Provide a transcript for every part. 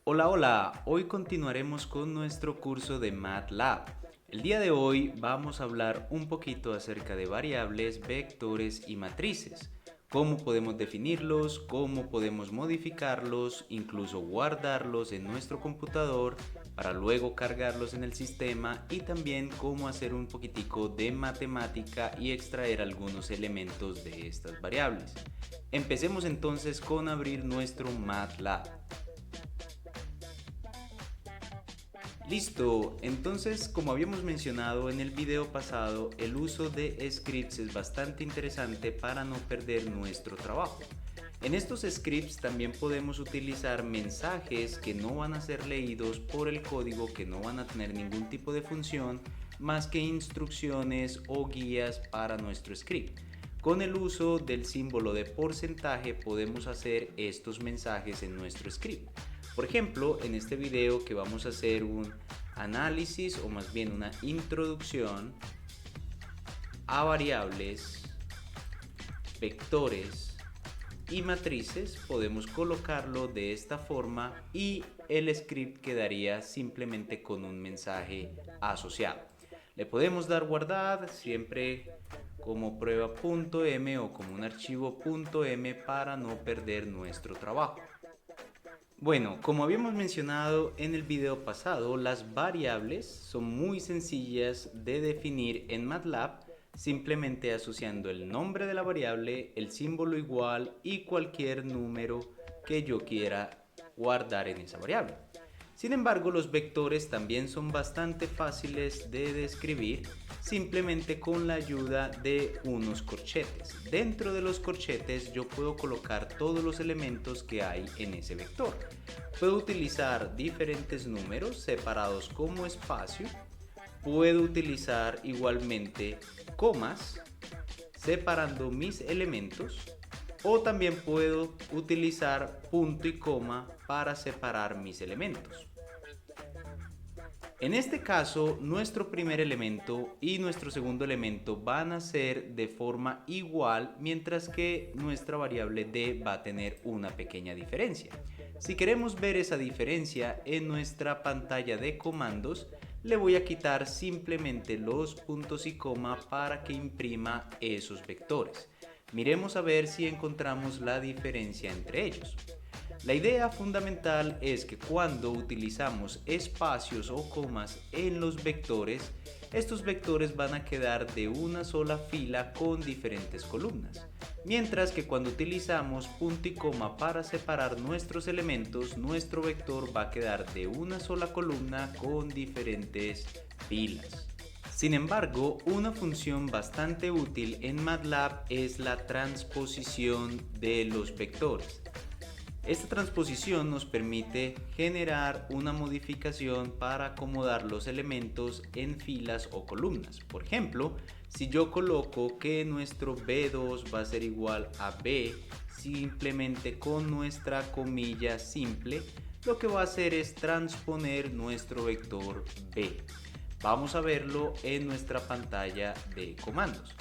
Hola, hola, hoy continuaremos con nuestro curso de MATLAB. El día de hoy vamos a hablar un poquito acerca de variables, vectores y matrices. Cómo podemos definirlos, cómo podemos modificarlos, incluso guardarlos en nuestro computador para luego cargarlos en el sistema y también cómo hacer un poquitico de matemática y extraer algunos elementos de estas variables. Empecemos entonces con abrir nuestro MATLAB. Listo, entonces como habíamos mencionado en el video pasado, el uso de scripts es bastante interesante para no perder nuestro trabajo. En estos scripts también podemos utilizar mensajes que no van a ser leídos por el código, que no van a tener ningún tipo de función, más que instrucciones o guías para nuestro script. Con el uso del símbolo de porcentaje podemos hacer estos mensajes en nuestro script. Por ejemplo, en este video que vamos a hacer un análisis o más bien una introducción a variables, vectores y matrices, podemos colocarlo de esta forma y el script quedaría simplemente con un mensaje asociado. Le podemos dar guardar siempre como prueba.m o como un archivo .m para no perder nuestro trabajo. Bueno, como habíamos mencionado en el video pasado, las variables son muy sencillas de definir en MATLAB, simplemente asociando el nombre de la variable, el símbolo igual y cualquier número que yo quiera guardar en esa variable. Sin embargo, los vectores también son bastante fáciles de describir simplemente con la ayuda de unos corchetes. Dentro de los corchetes yo puedo colocar todos los elementos que hay en ese vector. Puedo utilizar diferentes números separados como espacio. Puedo utilizar igualmente comas separando mis elementos, o también puedo utilizar punto y coma para separar mis elementos. En este caso, nuestro primer elemento y nuestro segundo elemento van a ser de forma igual, mientras que nuestra variable d va a tener una pequeña diferencia. Si queremos ver esa diferencia en nuestra pantalla de comandos, le voy a quitar simplemente los puntos y coma para que imprima esos vectores. Miremos a ver si encontramos la diferencia entre ellos. La idea fundamental es que cuando utilizamos espacios o comas en los vectores, estos vectores van a quedar de una sola fila con diferentes columnas. Mientras que cuando utilizamos punto y coma para separar nuestros elementos, nuestro vector va a quedar de una sola columna con diferentes filas. Sin embargo, una función bastante útil en MATLAB es la transposición de los vectores. Esta transposición nos permite generar una modificación para acomodar los elementos en filas o columnas. Por ejemplo, si yo coloco que nuestro B2 va a ser igual a B simplemente con nuestra comilla simple, lo que va a hacer es transponer nuestro vector B. Vamos a verlo en nuestra pantalla de comandos.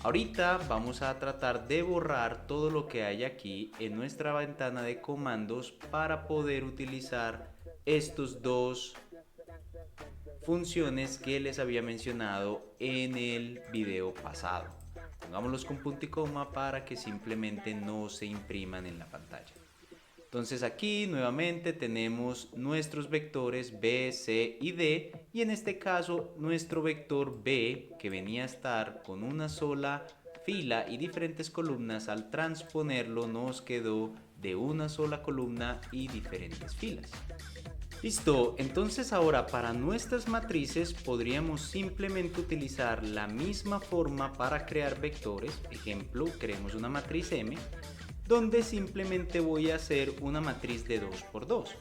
Ahorita vamos a tratar de borrar todo lo que hay aquí en nuestra ventana de comandos para poder utilizar estos dos funciones que les había mencionado en el video pasado. Pongámoslos con punto y coma para que simplemente no se impriman en la pantalla. Entonces aquí nuevamente tenemos nuestros vectores B, C y D, y en este caso nuestro vector B, que venía a estar con una sola fila y diferentes columnas, al transponerlo nos quedó de una sola columna y diferentes filas. Listo, entonces ahora para nuestras matrices podríamos simplemente utilizar la misma forma para crear vectores. Ejemplo, creemos una matriz M, donde simplemente voy a hacer una matriz de 2 por 2.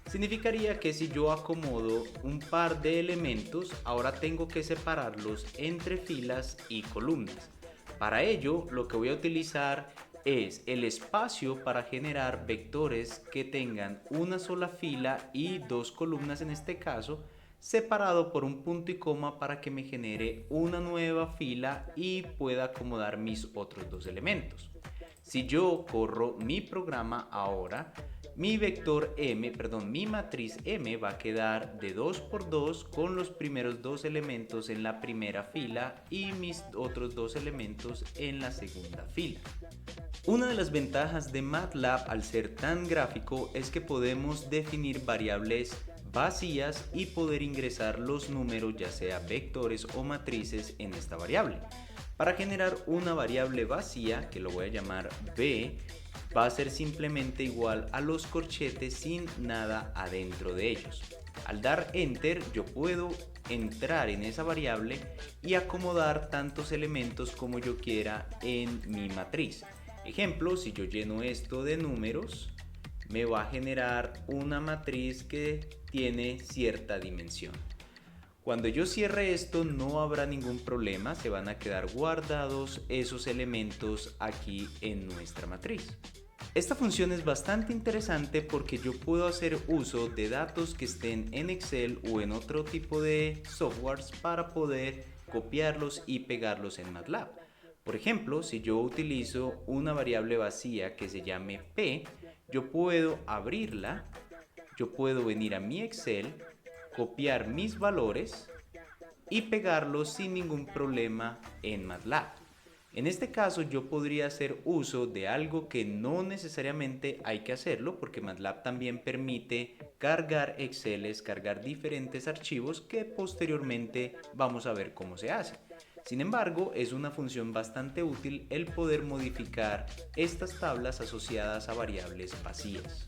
Significaría que si yo acomodo un par de elementos, ahora tengo que separarlos entre filas y columnas. Para ello, lo que voy a utilizar es el espacio para generar vectores que tengan una sola fila y dos columnas en este caso, separado por un punto y coma para que me genere una nueva fila y pueda acomodar mis otros dos elementos. Si yo corro mi programa ahora, mi matriz M va a quedar de 2 por 2 con los primeros dos elementos en la primera fila y mis otros dos elementos en la segunda fila. Una de las ventajas de MATLAB al ser tan gráfico es que podemos definir variables vacías y poder ingresar los números, ya sea vectores o matrices, en esta variable. Para generar una variable vacía, que lo voy a llamar B, va a ser simplemente igual a los corchetes sin nada adentro de ellos. Al dar Enter, yo puedo entrar en esa variable y acomodar tantos elementos como yo quiera en mi matriz. Ejemplo, si yo lleno esto de números, me va a generar una matriz que tiene cierta dimensión. Cuando yo cierre esto no habrá ningún problema, se van a quedar guardados esos elementos aquí en nuestra matriz. Esta función es bastante interesante porque yo puedo hacer uso de datos que estén en Excel o en otro tipo de softwares para poder copiarlos y pegarlos en MATLAB. Por ejemplo, si yo utilizo una variable vacía que se llame P, yo puedo abrirla, yo puedo venir a mi Excel, copiar mis valores y pegarlos sin ningún problema en MATLAB. En este caso yo podría hacer uso de algo que no necesariamente hay que hacerlo, porque MATLAB también permite cargar Exceles, cargar diferentes archivos que posteriormente vamos a ver cómo se hace. Sin embargo, es una función bastante útil el poder modificar estas tablas asociadas a variables vacías.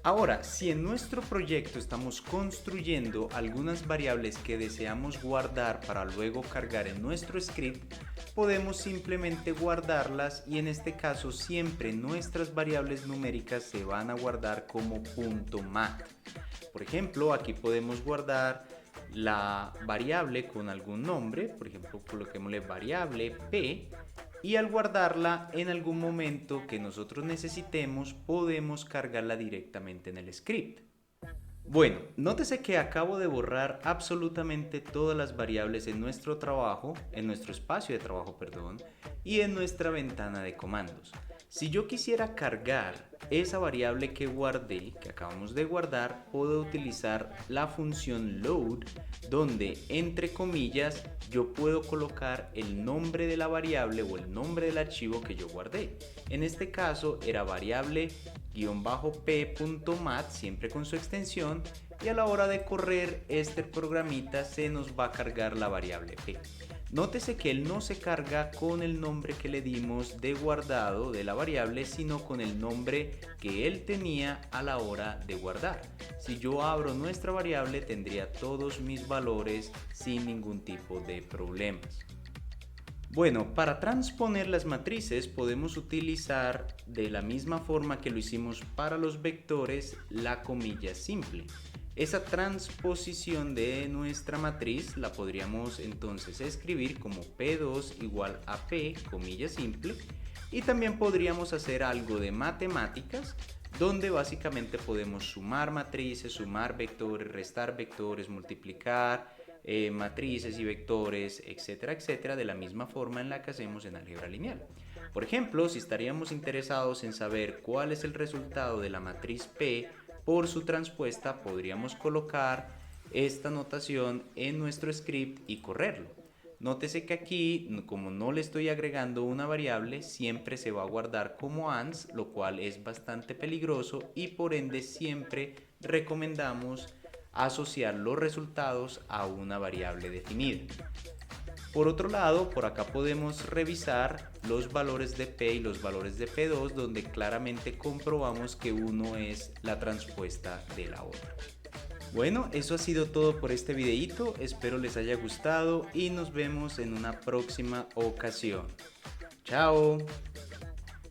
Ahora, si en nuestro proyecto estamos construyendo algunas variables que deseamos guardar para luego cargar en nuestro script, podemos simplemente guardarlas y en este caso siempre nuestras variables numéricas se van a guardar como .mat. Por ejemplo, aquí podemos guardar la variable con algún nombre, por ejemplo, coloquémosle variable P, y al guardarla en algún momento que nosotros necesitemos podemos cargarla directamente en el script. Bueno, nótese que acabo de borrar absolutamente todas las variables en nuestro trabajo, en nuestro espacio de trabajo, perdón, y en nuestra ventana de comandos. Si yo quisiera cargar esa variable que guardé, que acabamos de guardar, puedo utilizar la función load, donde entre comillas yo puedo colocar el nombre de la variable o el nombre del archivo que yo guardé. En este caso era variable -p.mat, siempre con su extensión, y a la hora de correr este programita se nos va a cargar la variable p. Nótese que él no se carga con el nombre que le dimos de guardado de la variable, sino con el nombre que él tenía a la hora de guardar. Si yo abro nuestra variable tendría todos mis valores sin ningún tipo de problemas. Bueno, para transponer las matrices podemos utilizar de la misma forma que lo hicimos para los vectores la comilla simple. Esa transposición de nuestra matriz la podríamos entonces escribir como P2 igual a P, comilla simple, y también podríamos hacer algo de matemáticas donde básicamente podemos sumar matrices, sumar vectores, restar vectores, multiplicar matrices y vectores, etcétera, etcétera, de la misma forma en la que hacemos en álgebra lineal. Por ejemplo, si estaríamos interesados en saber cuál es el resultado de la matriz P por su transpuesta, podríamos colocar esta notación en nuestro script y correrlo. Nótese que aquí, como no le estoy agregando una variable, siempre se va a guardar como ANS, lo cual es bastante peligroso y por ende siempre recomendamos asociar los resultados a una variable definida. Por otro lado, por acá podemos revisar los valores de P y los valores de P2, donde claramente comprobamos que uno es la transpuesta de la otra. Bueno, eso ha sido todo por este videito, espero les haya gustado y nos vemos en una próxima ocasión. ¡Chao!